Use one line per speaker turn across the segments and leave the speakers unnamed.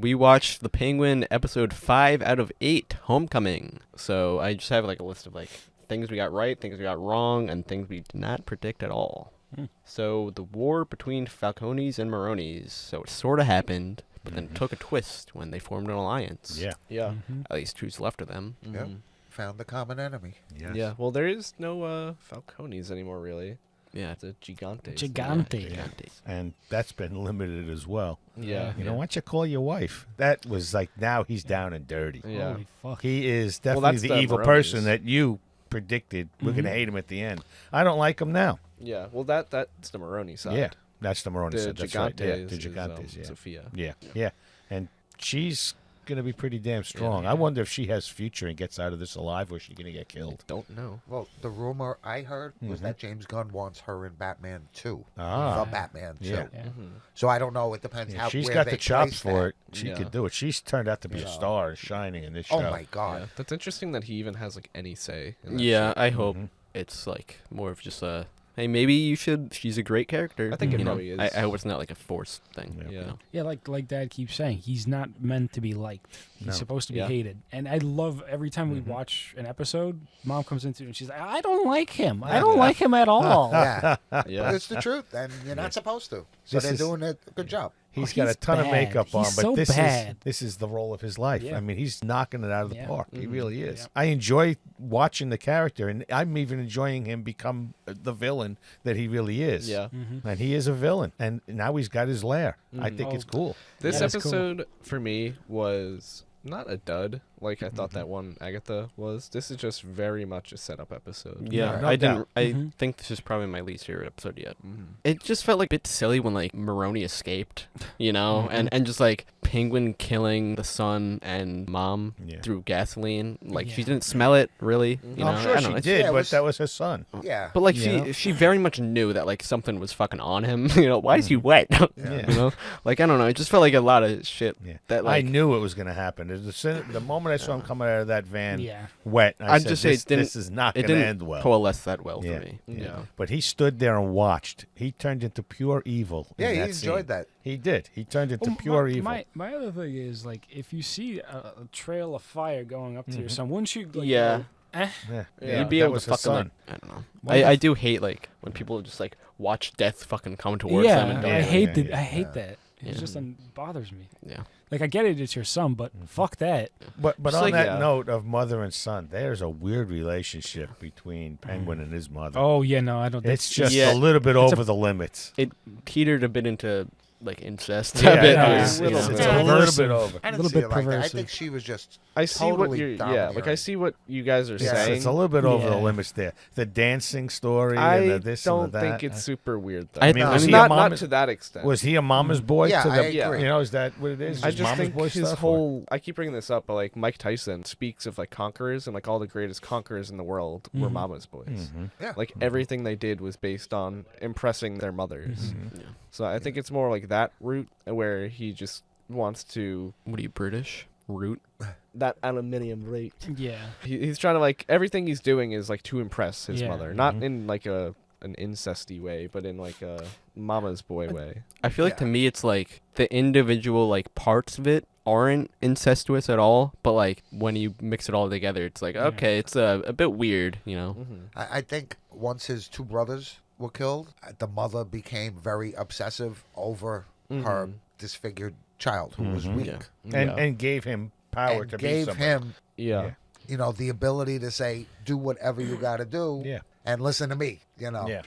we watched The Penguin episode 5 out of 8, Homecoming. So I just have like a list of like things we got right, things we got wrong, and things we did not predict at all. So the war between Falcones and Maronis. So it sort of happened, but then took a twist when they formed an alliance.
Yeah.
Yeah.
At least who's left of them.
Yep. Found the common enemy.
Yes.
Yeah. Well, there is no Falcones anymore, really.
Yeah.
It's a Gigante.
Gigante.
Gigante.
And that's been limited as well.
Yeah.
You know, why don't you call your wife? That was like, now he's down and dirty.
Yeah.
Holy fuck.
He is
Well,
definitely
that's
the
the
evil
Maronis.
person that you predicted we're going to hate him at the end. I don't like him now.
Yeah. Well, that's the Maroni side.
Yeah, that's the Moroni
The
side. That's right. Yeah,
Gigante
the
is
Gigantes, yeah.
Sofia.
Yeah. And she's going to be pretty damn strong.
Yeah.
I wonder if she has future and gets out of this alive, or is she going to get killed?
Don't know.
Well, the rumor I heard was that James Gunn wants her in Batman 2.
Ah.
The Batman 2.
Yeah.
Yeah.
So I don't know. It depends
Yeah,
how
she's
where
got
they
the chops
place
for
that.
it. She
Yeah.
could do it. She's turned out to be a star, shining in this show.
Oh my God.
Yeah. That's interesting that he even has like any say. In that
Yeah,
shit.
I hope it's like more of just a, hey, maybe you should, she's a great character.
I think it
you know?
probably is.
I hope it's not like a forced thing.
Yeah.
you
Yeah.
know?
Yeah, like Dad keeps saying, he's not meant to be liked. He's
No.
supposed to be
Yeah.
hated. And I love every time we watch an episode, Mom comes into it and she's like, I don't like him. I don't like him at all.
Yeah.
Yeah.
It's the truth, and you're not supposed to. So
This
they're
is-
doing a good job.
He's
Oh,
got a
he's
ton of
bad.
makeup on,
He's
but
so
this
bad.
is the role of his life.
Yeah.
I mean, he's knocking it out of the
Yeah.
park. He really is.
Yeah.
I enjoy watching the character, and I'm even enjoying him become the villain that he really is.
Yeah.
And he is a villain, and now he's got his lair. I think it's cool.
This
Yeah, that's cool.
episode for me was not a dud like I thought that one Agatha was. This is just very much a setup episode.
Yeah,
no
I
doubt.
didn't. I think this is probably my least favorite episode yet. It just felt like a bit silly when like Maroni escaped, you know, and just like Penguin killing the son and mom
Yeah.
through gasoline. Like she
Yeah.
didn't smell it really. You know,
I'm sure
I don't
she
know, it's-
did,
yeah, it
but
was-
that was her son.
Yeah.
But like
You know?
she very much knew that like something was fucking on him. You know, why is he wet?
Yeah.
You know, like I don't know. It just felt like a lot of shit.
Yeah.
That like
I knew it was going to happen. The moment I saw him coming out of that van
Yeah.
wet, I
I'd
said,
just say
this,
it didn't.
this is not
It
going to
didn't
end well.
coalesce that well
Yeah.
for me.
Yeah.
But he stood there and watched. He turned into pure evil.
Yeah,
in
he
that
enjoyed
scene.
that.
He did. He turned into
Well,
pure
my,
evil.
My other thing is, like, if you see a trail of fire going up to your son, wouldn't you, like,
Yeah.
go, eh?
yeah.
Yeah.
You'd be
that
able
was
to
his
fucking like,
son.
I don't know.
Why
I
not?
do hate like when people just like watch death fucking come towards
Yeah,
them and don't.
I
Yeah,
hate
yeah,
that.
yeah.
I hate that. It
Yeah.
just bothers me.
Yeah.
Like, I get it, it's your son, but fuck that.
But
Just
on
like,
that
yeah.
note of mother and son, there's a weird relationship between Penguin and his mother.
Oh yeah, no, I don't.
It's just
Yeah.
a little bit
It's
over the limits.
It teetered a bit into like incest.
Yeah,
a bit.
yeah,
It's,
yeah.
you know,
It's
It's
a little
perversive.
bit over.
I didn't
Little
see
bit
it like that. I
perversive.
think she was just
I see what
totally
you're
domineering.
like I see what you guys are
Yeah.
saying.
It's a little bit over the
Yeah.
limits there. The dancing story
I
and the this
don't
and the
think
that.
it's super weird though.
I
mean,
No.
was he
not
a mama's,
to that extent.
was he a mama's boy
Yeah,
to
I
the?
agree.
You know, is that what it is?
I
Is
just
mama's
think
boy
his
stuff, or-
whole. I keep bringing this up, but like Mike Tyson speaks of like conquerors and like all the greatest conquerors in the world were mama's boys.
Yeah.
Like everything they did was based on impressing their mothers.
Yeah.
So I think it's more like that route where he just wants to
What are you, British? Root?
that aluminium route.
Yeah.
He's trying to like everything he's doing is like to impress his
Yeah.
mother, not in like an incesty way, but in like a mama's boy way.
I feel like
Yeah.
to me it's like the individual like parts of it aren't incestuous at all, but like when you mix it all together, it's like okay, it's a bit weird, you know.
I think once his two brothers were killed, the mother became very obsessive over her disfigured child who was weak.
Yeah.
and gave him power
And
to be
gave
somebody.
him,
Yeah.
you know, the ability to say, do whatever you got to do
Yeah.
and listen to me, you know.
Yeah.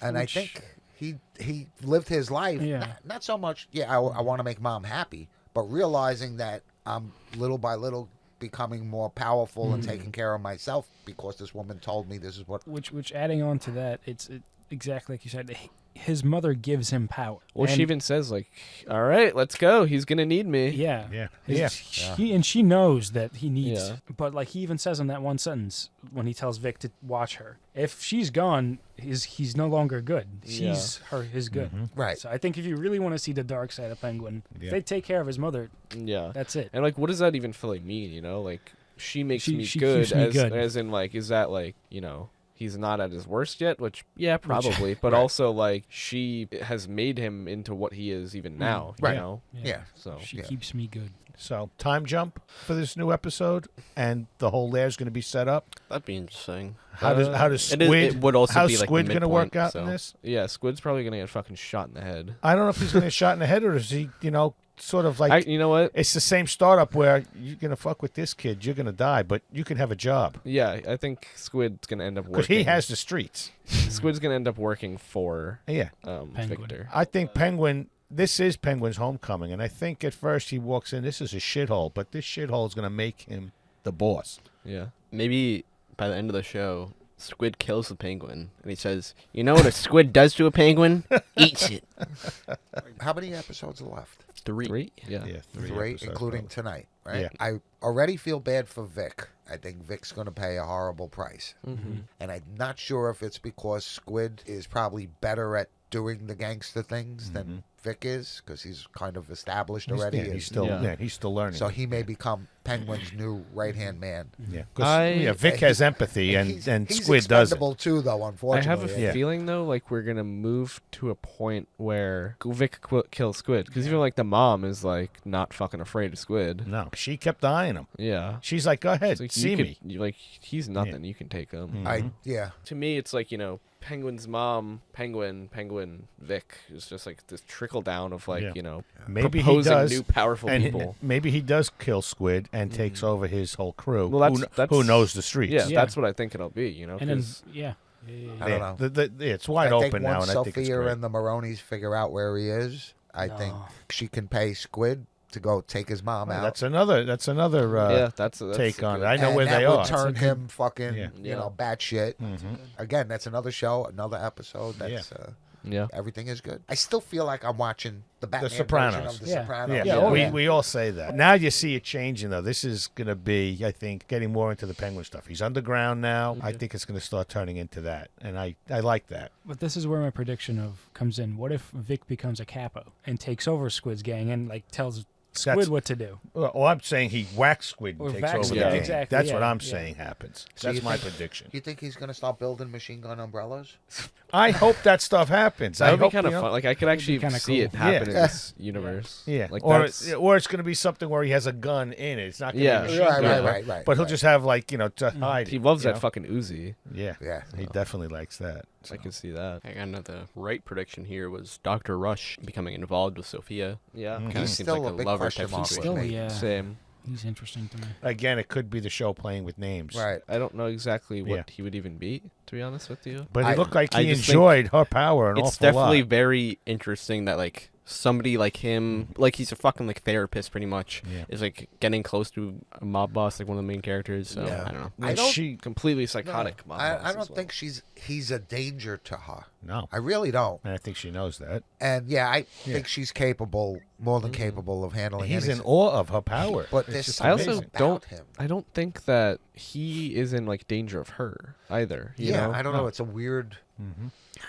And I think he lived his life,
Yeah.
not so much, I want to make mom happy, but realizing that I'm little by little becoming more powerful and taking care of myself because this woman told me this is what.
Which adding on to that, it's exactly like you said. His mother gives him power.
Well,
And-
she even says like, "All right, let's go. He's gonna need me."
Yeah.
Yeah.
His- and she knows that he needs.
Yeah.
But like he even says in that one sentence when he tells Vic to watch her, if she's gone, he's no longer good. She's his good.
Right.
So I think if you really want to see the dark side of Penguin, if
Yeah.
they take care of his mother.
Yeah.
That's it.
And like, what does that even fully mean? You know, like she makes
She
me
keeps
good,
me
as
good.
as in like, is that like, you know, he's not at his worst yet, which yeah, probably, but also like she has made him into what he is even now,
Right.
you know.
Yeah.
So
She
Yeah.
keeps me good.
So time jump for this new episode, and the whole lair's going to be set up.
That'd be interesting.
How does
It
Squid?
is- it would also
how's
be, like, the
Squid going to work
midpoint,
out
so-
in this?
yeah, Squid's probably gonna get fucking shot in the head.
I don't know if he's going to get shot in the head, or is he, sort of like
You know what?
it's the same startup where you're going to fuck with this kid, you're going to die, but you can have a job
Yeah, I think Squid's gonna end up
because
working.
he has the streets.
Squid's gonna end up working for
Yeah,
Penguin.
Victor.
I think Penguin. This is Penguin's homecoming, and I think at first he walks in. This is a shithole, but this shithole is going to make him the boss.
Yeah.
Maybe by the end of the show, Squid kills the penguin, and he says, "You know what a squid does to a penguin? Eats it."
How many episodes are left?
Three.
Yeah.
Yeah,
Three,
episodes,
including
probably.
tonight, right?
Yeah.
I already feel bad for Vic. I think Vic's going to pay a horrible price.
Mm-hmm.
And I'm not sure if it's because Squid is probably better at doing the gangster things than Vic is, because he's kind of established already.
Yeah, he's still learning.
So he may become Penguin's new right-hand man.
Yeah, 'cause, Vic
Yeah,
has empathy, and
he's
Squid doesn't.
expendable too, though.
I
Unfortunately,
have a
Yeah.
feeling though, like we're gonna move to a point where Vic kills Squid, because even like the mom is like not fucking afraid of Squid.
No, she kept eyeing him.
Yeah.
She's like, "Go ahead,
It's like,
see
you
me."
could, like he's nothing. You can take him.
yeah.
To me, it's like Penguin's mom, Penguin, Vic is just like this trickle down of like
Yeah. Maybe he
proposing
does,
new powerful
and
people.
maybe he does kill Squid and takes over his whole crew.
Well, that's
who knows the streets?
Yeah,
Yeah.
that's what I think it'll be.
And then,
'cause-
yeah.
I don't know.
It's wide
I think
open now,
once
and I think it's
Sophia
great.
and the Maronis figure out where he is, I think she can pay Squid to go take his mom out.
That's another
yeah, that's
take
a
on
good-
it. I know
and
where
that
they
would
are.
turn him fucking,
Yeah.
batshit.
Mm-hmm.
Again, that's another show, another episode. That's
Yeah.
everything is good. I still feel like I'm watching the Batman
Sopranos.
version of The
Yeah.
Sopranos.
Yeah, we all say that. Now you see it changing, though. This is going to be, I think, getting more into the Penguin stuff. He's underground now. I think it's going to start turning into that, and I like that.
But this is where my prediction comes in. What if Vic becomes a capo and takes over Squid's gang and like tells Squid
That's-
what to do?
Well, I'm saying he whacks Squid and
Or
takes
whacks
over
Squid,
the game.
exactly,
That's what
yeah,
I'm
yeah.
saying happens.
So
That's
you
my
think-
prediction.
You think he's going to start building machine gun umbrellas?
I hope that stuff happens.
That would be
hope,
kind of
you know-
fun. Like I could actually
kinda
see
cool.
it happen in
Yeah.
this universe.
Yeah,
Like
or
that's,
it's going to be something where he has a gun in it. It's not going to
Yeah.
be a machine
Right,
gun,
right.
but he'll just have like to hide.
he
it,
loves
you
that
know?
fucking Uzi.
Yeah,
Yeah.
he definitely likes that.
I can see that.
I got another right prediction here was Dr. Rush becoming involved with Sophia.
Yeah.
Mhm.
Kinda
He's
seems
still
like
a
a
big
lover
question
type
mark.
situation.
with
Still,
me.
yeah.
Same.
He's interesting to me.
Again, it could be the show playing with names.
Right.
I don't know exactly what
Yeah.
he would even be, to be honest with you.
But
I-
it looked like
I
he
just think
enjoyed her power an
It's
awful
definitely
lot.
very interesting that like somebody like him, like he's a fucking like therapist pretty much,
Yeah.
is like getting close to a mob boss, like one of the main characters. So
Yeah.
I don't know.
I
And
don't-
she
Completely psychotic. mob boss
I
as
don't
well.
think he's a danger to her.
no,
I really don't.
and I think she knows that.
And yeah, I
Yeah.
think she's capable, more than capable of handling
He's in
anything.
awe of her power.
But
It's
there's
just
I also
something
amazing.
about
don't-
him.
I don't think that he is in like danger of her either. You
Yeah,
know?
I don't know. It's a weird.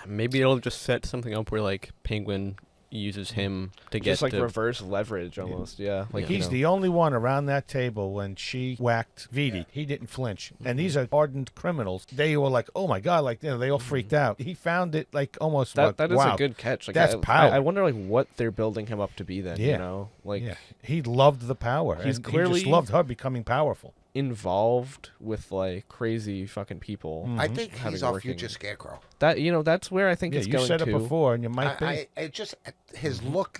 Maybe it'll just set something up where like Penguin uses him to get
Just like
to
reverse leverage almost. Yeah. Like
He's the only one around that table when she whacked Vidi. He didn't flinch. And these are hardened criminals. They were like, oh my God, like, they all freaked out. He found it like almost
that.
like,
That is
wow.
a good catch. Like
That's
I
power.
wonder like what they're building him up to be then.
Yeah.
You know, like
Yeah. He loved the power.
He's
and he
clearly-
just loved her becoming powerful.
involved with like crazy fucking people.
I think
Having
he's our
working-
future scarecrow.
That that's where I think
Yeah,
it's
you
going
said
to.
it before, and you might be.
I just his look,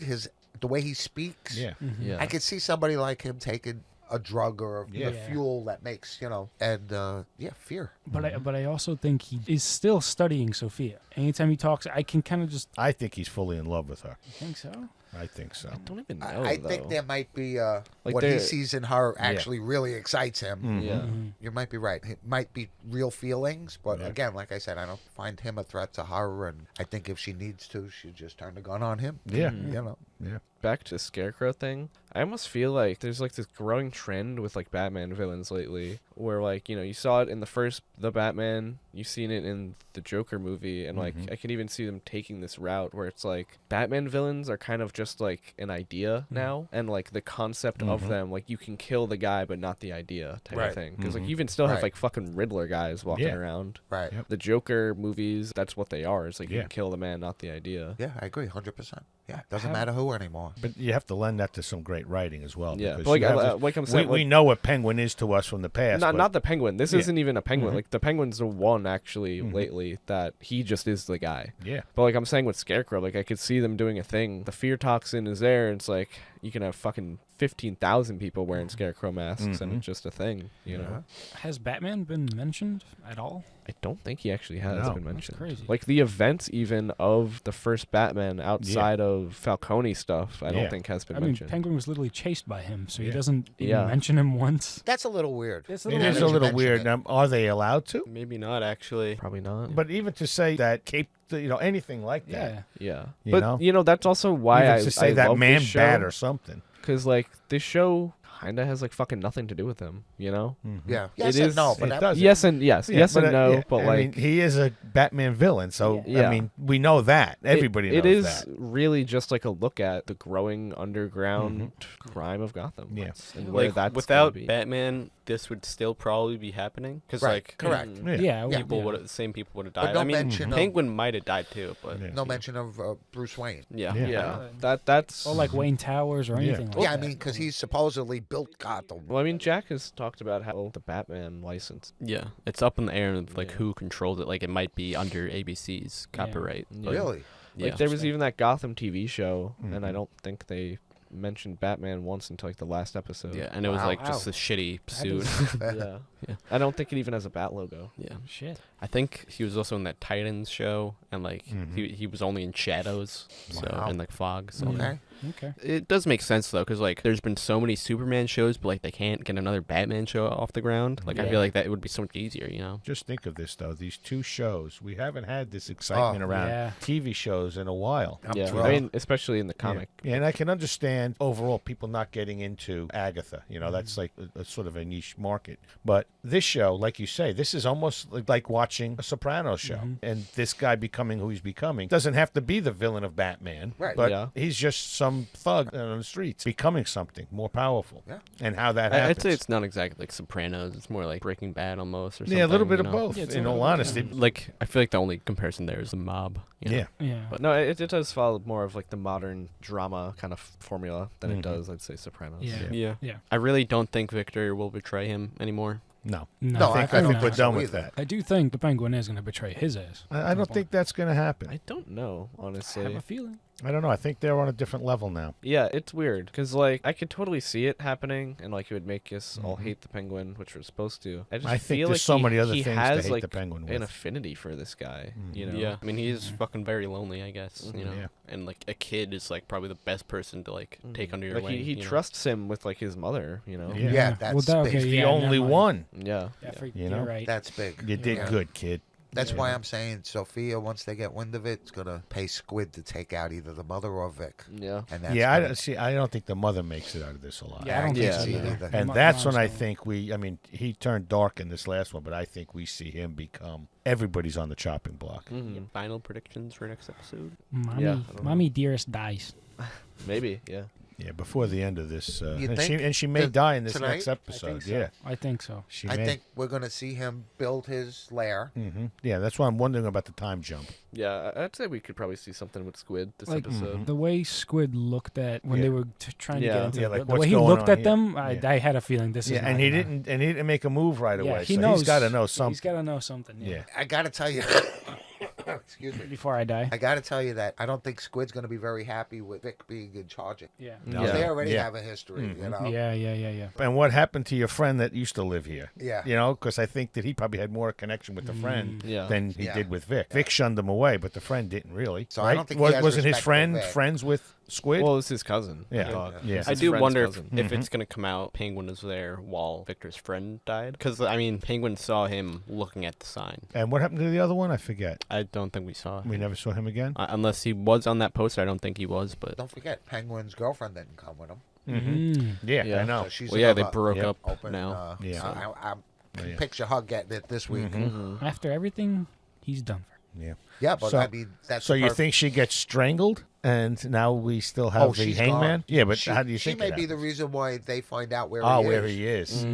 the way he speaks.
Yeah.
Yeah.
I could see somebody like him taking a drug or
Yeah.
the fuel that makes and fear.
But I also think he is still studying Sophia. Anytime he talks, I can kind of just
I think he's fully in love with her.
think so.
I think so.
I don't even know.
I
though.
think there might be
Like
what he
there-
sees in her actually really excites him.
Mhm.
Yeah.
You might be right. It might be real feelings, but
Yeah.
again, like I said, I don't find him a threat to her, and I think if she needs to, she'd just turn the gun on him.
Yeah.
You know.
Yeah.
Back to Scarecrow thing, I almost feel like there's like this growing trend with like Batman villains lately where like, you know, you saw it in the Batman, you've seen it in the Joker movie, and like I can even see them taking this route where it's like Batman villains are kind of just like an idea now, and like the concept of them, like you can kill the guy but not the idea type of thing, because like you even still have like fucking Riddler guys walking around.
Right.
Yep.
The Joker movies, that's what they are. It's like you
Yeah.
can kill the man, not the idea.
Yeah, I agree, 100%. Yeah, doesn't matter who anymore.
But you have to lend that to some great writing as well.
Yeah,
because
but like,
you have
like I'm saying,
we know what Penguin is to us from the past. but
not the Penguin. This
Yeah.
isn't even a Penguin. Like the Penguin's the one actually lately that he just is the guy.
Yeah.
But like I'm saying with Scarecrow, like I could see them doing a thing. The fear toxin is there, and it's like you can have fucking 15,000 people wearing Scarecrow masks, and it's just a thing, you know.
Has Batman been mentioned at all?
I don't think he actually has
No.
been
That's
mentioned.
crazy.
Like the events even of the first Batman outside of Falcone stuff, I don't
Yeah.
think has been
I mean,
mentioned.
Penguin was literally chased by him, so he
Yeah.
doesn't even
Yeah.
mention him once.
That's a little weird.
It's
It
little
is
weird.
a little
Mention
weird.
it.
Now, are they allowed to?
Maybe not actually.
Probably not.
But even to say that Cape, anything like that.
Yeah.
yeah,
You
but
know?
you know that's also why
Even
I
to say
I
that
love
man
this show.
bat or something.
Because, like, this show kind of has, like, fucking nothing to do with him, you know?
Yeah. Yes
It
and
is-
no, but
it
that-
does.
Yes and yes.
Yeah,
yes
but,
and no,
yeah,
but,
I
like...
mean, he is a Batman villain, so,
Yeah.
I mean, we know that. Everybody knows
it is
that.
really just, like, a look at the growing underground crime of Gotham.
Yeah.
And where
Like
that's
without
gonna be.
Batman, this would still probably be happening because
Right,
like
correct.
Yeah.
Yeah.
people would the same people would have
But
died.
no
I mean,
mention of-
Penguin might have died too, but
Yeah.
No mention of Bruce Wayne.
yeah.
Yeah.
Yeah, that's...
Or like Wayne Towers or
Yeah.
anything like
Yeah, I
that.
mean, because he supposedly built Gotham.
Well, I mean, Jack has talked about how the Batman license...
Yeah, it's up in the air of like
Yeah.
who controls it. Like it might be under ABC's copyright.
Yeah.
Really?
Yeah.
Like, there was even that Gotham TV show, and I don't think they mentioned Batman once until, like, the last episode.
Yeah, and it was
Wow.
like just
Wow.
a shitty
That
suit.
is-
Yeah.
Yeah.
I don't think it even has a bat logo.
Yeah,
Shit.
I think he was also in that Titans show, and like he was only in shadows, so
Wow.
and like fog. So
Okay.
Okay.
it does make sense though, because like there's been so many Superman shows, but like they can't get another Batman show off the ground. Like I
Yeah.
feel like that would be so much easier, you know.
Just think of this, though. These two shows, we haven't had this excitement
Oh.
around
Yeah.
TV shows in a while.
I'm
Yeah,
thrilled.
I mean, especially in the comic.
Yeah, and I can understand overall people not getting into Agatha. You know, that's like a sort of a niche market. But this show, like you say, this is almost like watching a Sopranos show. And this guy becoming who he's becoming doesn't have to be the villain of Batman.
Right.
But
Yeah.
he's just some thug on the streets becoming something more powerful.
Yeah.
And how that
I'd
happens.
say it's not exactly like Sopranos. It's more like Breaking Bad almost, or something.
yeah, a little bit
you
of
know?
both,
Yeah, it's
in
a
all
little bit,
honesty.
Like I feel like the only comparison there is the Mob. You know?
Yeah.
Yeah.
But no, it does follow more of like the modern drama kind of formula than it does, I'd say, Sopranos.
Yeah.
Yeah.
Yeah.
I really don't think Victor will betray him animore.
No.
No,
I think we're
not.
done with
either.
that.
I do think the Penguin is going to betray his ass.
I don't think that's going to happen.
I don't know,
I have
honestly.
a feeling.
I don't know. I think they're on a different level now.
Yeah, it's weird because like I could totally see it happening, and like it would make us all hate the Penguin, which we're supposed to. I just
I think
feel
there's
like
so
he,
many other
he
things to
has
hate
like
the Penguin
an
with.
affinity for this guy. You know.
Yeah, I mean he's fucking very lonely, I guess. You know,
Yeah.
and like a kid is like probably the best person to like take under your
Like
wing.
he
you know?
trusts him with like his mother. You know.
Yeah.
Yeah, that's
that-
big.
okay,
The
yeah,
only
never mind.
one.
Yeah.
Yeah,
You
you're
know?
right.
That's big.
You did
Yeah.
good, kid.
That's why I'm saying Sophia, once they get wind of it, is going to pay Squid to take out either the mother or Vic.
Yeah.
And that's
Yeah, I
gonna-
don't see. I don't think the mother makes it out of this alive.
Yeah, I don't
can't
think so
see it
either.
either.
And
My-
that's when I
honestly.
think I mean, he turned dark in this last one, but I think we see him become everybody's on the chopping block.
Mhm.
Final predictions for next episode.
Mommy,
Yeah, I don't know.
mommy dearest dies.
Maybe. Yeah.
Yeah, before the end of this,
You
and,
think
she may
that
die in this
tonight?
next episode.
so.
Yeah,
I think so.
she
I
may.
think we're going to see him build his lair.
Yeah, that's why I'm wondering about the time jump.
Yeah. I'd say we could probably see something with Squid this
Like
episode.
the way Squid looked at when
Yeah.
they were trying to
Yeah.
get into
Yeah,
the,
like,
the
what's
way he
going
looked
on
at
here?
them,
Yeah.
I had a feeling this is
Yeah,
not
and he
gonna-
didn't make a move right
Yeah,
away.
he
so
knows.
he's got to know
He's
something.
got to know something.
Yeah.
I got to tell you, excuse me.
Before I die.
I got to tell you that I don't think Squid's going to be very happy with Vic being in charge.
Yeah.
No.
Because they
Yeah.
already
Yeah.
have a history, you know?
Yeah.
And what happened to your friend that used to live here?
Yeah.
You know, because I think that he probably had more connection with the friend
Yeah.
than he
Yeah.
did with Vic. Vic shunned him away, but the friend didn't really.
So I
right?
don't think he has
wasn't his
respect for
friend
Vic.
friends with Squid?
Well, it's his cousin.
Yeah.
I thought.
Yeah.
It's
I
his
do
friend's
wonder
cousin.
if it's gonna come out Penguin was there while Victor's friend died, because I mean Penguin saw him looking at the sign.
And what happened to the other one? I forget.
I don't think we saw.
We
him.
never saw him again?
Unless he was on that poster. I don't think he was, but
Don't forget, Penguin's girlfriend didn't come with him.
Yeah,
Yeah.
I know.
So she's
well, yeah, they
another
broke
Yep.
up
open.
now.
Yeah.
So I
Yeah.
picture her getting it this week.
After everything he's done for.
Yeah.
Yeah, but
So-
I mean, that's
So
the
you
perfect-
think she gets strangled, and now we still have the
she's
hangman?
gone.
Yeah, but
She-
how do you
she
think
may
it
be the
happens?
reason why they find out where
Oh,
he
where
is.
he is.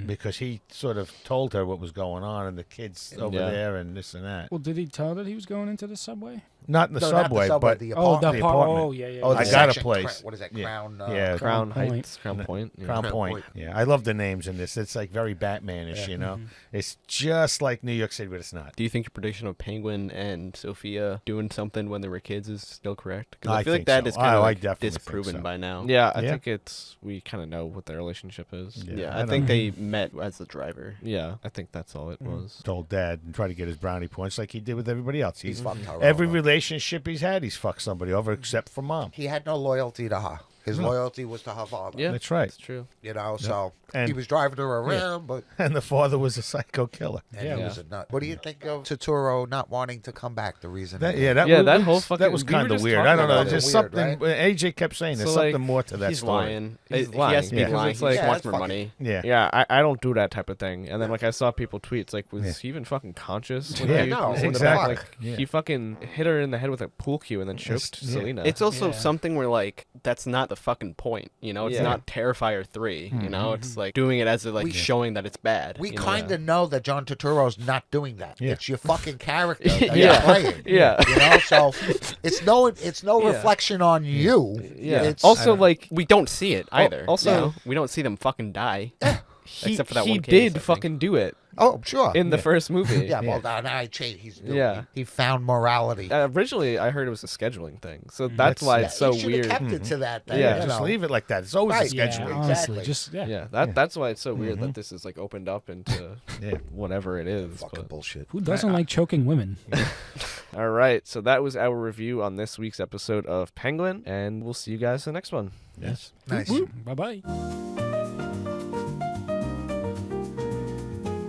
Because he sort of told her what was going on, and the kids over
Yeah.
there, and this and that.
Well, did he tell that he was going into the subway?
Not in the
No, not
subway,
the subway,
but
the
Oh,
apartment.
the
the
apartment.
apartment.
Oh, yeah, yeah.
Oh,
yeah.
I
the
got a
section,
place.
What is that?
Yeah.
Crown.
Yeah.
Crown
Point.
Heights, Crown Point. Yeah.
Crown
Crown
Point.
Point.
Yeah, I love the names in this. It's like very Batmanish, you know. It's just like New York City, but it's not.
Do you think your prediction of Penguin and Sophia doing something when they were kids is still correct? Because I
I
feel like
think
that
so.
is kind of
I
like
definitely think
disproven
so.
by now.
Yeah, I
Yeah.
think we kind of know what their relationship is.
Yeah,
I
I think
don't-
they met as the driver.
Yeah, I think that's all it was.
Told Dad and try to get his brownie points like he did with everybody else.
He's fucked her
Every
over.
relationship he's had, he's fucked somebody over except for Mom.
He had no loyalty to her. His
No.
loyalty was to her father.
Yeah,
That's right.
That's true.
You know, so
And-
he was driving her around, but
And the father was a psycho killer.
and
Yeah.
he was a nut. What do you think of Turturro not wanting to come back? The reason?
That,
he
yeah,
did?
that
Yeah,
was,
that whole fucking-
that was
we were
kind of
just
weird.
talking
I don't know.
about it.
Just
Weird,
something. AJ kept saying there's
So, like,
something more to that
He's
story.
lying.
He's
He has to be
lying.
Yeah.
lying.
It's
He
like-
just
Yeah,
wants
it's
more
fucking-
money.
Yeah.
Yeah, I don't do that type of thing. And then like I saw people tweets like, was he even fucking conscious? When
Yeah,
he
no,
was in the
exactly.
back? Like
Yeah.
he fucking hit her in the head with a pool cue and then
It's-
choked
yeah.
Selena.
It's also
Yeah.
something where like that's not the fucking point. You know, it's
Yeah.
not Terrifier 3. You know, it's like doing it as a, like
We-
showing that it's bad.
We
you know?
kind of know that John Turturro's not doing that.
Yeah.
It's your fucking character that
Yeah.
you're playing.
Yeah.
You know, so it's no
Yeah.
reflection on you.
yeah.
It's,
Also, like
We don't see it either.
also-
you know? We don't see them fucking die.
he,
except for that
he
one case, I
did
think.
fucking do it
oh, sure.
in the first movie.
yeah, well, now I changed.
Yeah.
He found morality.
Originally, I heard it was a scheduling thing, so that's why
Yeah,
it's so
he should
weird.
have kept it to that. Thing,
Yeah.
you
Just
know.
leave it like that. It's always
Right.
a
Yeah,
schedule.
honestly,
Exactly.
just
Yeah, that's why it's so weird that this is like opened up into
Yeah.
whatever it is.
Fucking
but-
bullshit.
who doesn't like choking women?
All right, so that was our review on this week's episode of Penguin, and we'll see you guys in the next one.
Yes.
Nice.
Bye bye.